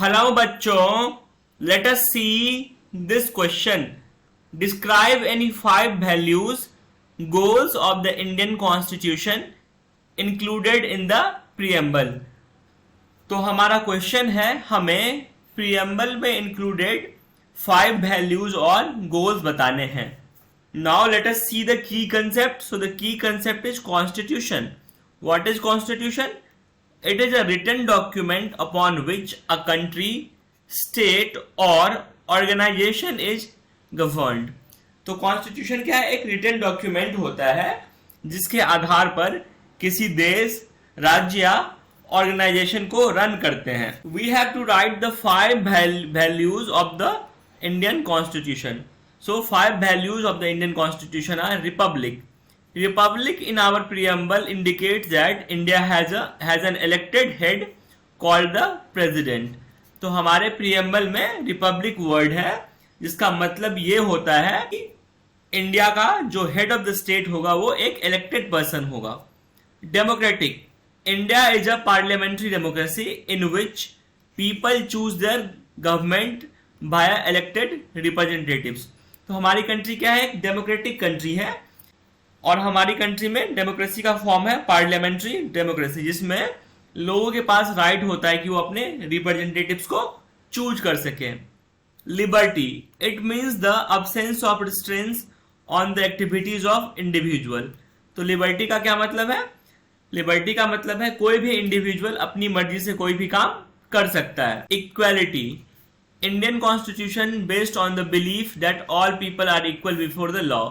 Hello बच्चों, let us see this question. Describe any 5 values, goals of the Indian Constitution included in the preamble. तो हमारा question है, हमें preamble में included 5 values और goals बताने हैं. Now let us see the key concept. So the key concept is constitution. What is constitution? It is a written document upon which a country, state or organization is governed. तो constitution क्या है? एक written document होता है जिसके आधार पर किसी देश, राज्य या ऑर्गेनाइजेशन को रन करते हैं. We have to write the 5 values of the Indian Constitution. So 5 values of the Indian Constitution are republic. Republic in our preamble indicates that India has an elected head called the president. तो हमारे preamble में Republic word है जिसका मतलब ये होता है कि इंडिया का जो हेड ऑफ द स्टेट होगा वो एक इलेक्टेड पर्सन होगा. Democratic. India is a parliamentary democracy in which people choose there government by elected representatives. तो हमारी कंट्री क्या है? एक डेमोक्रेटिक कंट्री है और हमारी कंट्री में डेमोक्रेसी का फॉर्म है पार्लियामेंट्री डेमोक्रेसी, जिसमें लोगों के पास राइट होता है कि वो अपने रिप्रेजेंटेटिव्स को चूज कर सकें. Liberty. It means the absence of restraints on the activities of individual. तो लिबर्टी का क्या मतलब है? लिबर्टी का मतलब है कोई भी इंडिविजुअल अपनी मर्जी से कोई भी काम कर सकता है. Equality. Indian constitution based on the belief that all people are equal before the law.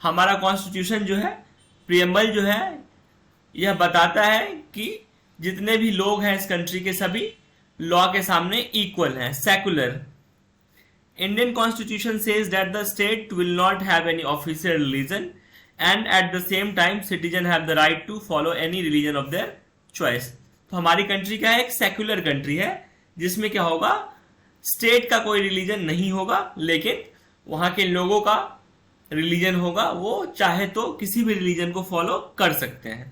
हमारा कॉन्स्टिट्यूशन जो है, प्रीएम्बल जो है, यह बताता है कि जितने भी लोग हैं इस कंट्री के सभी लॉ के सामने इक्वल हैं. Secular. Indian constitution says that the state will not have any official religion and at the same time citizen have the right to follow any religion of their choice. तो हमारी country क्या है? एक secular country है जिसमें क्या होगा? State का कोई रिलीजन नहीं होगा, लेकिन वहां के लोगों का रिलीजन होगा, वो चाहे तो किसी भी रिलीजन को फॉलो कर सकते हैं.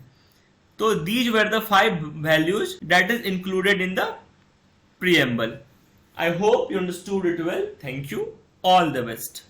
तो these were the 5 values that is included in the preamble. I hope you understood it well. Thank you. All the best.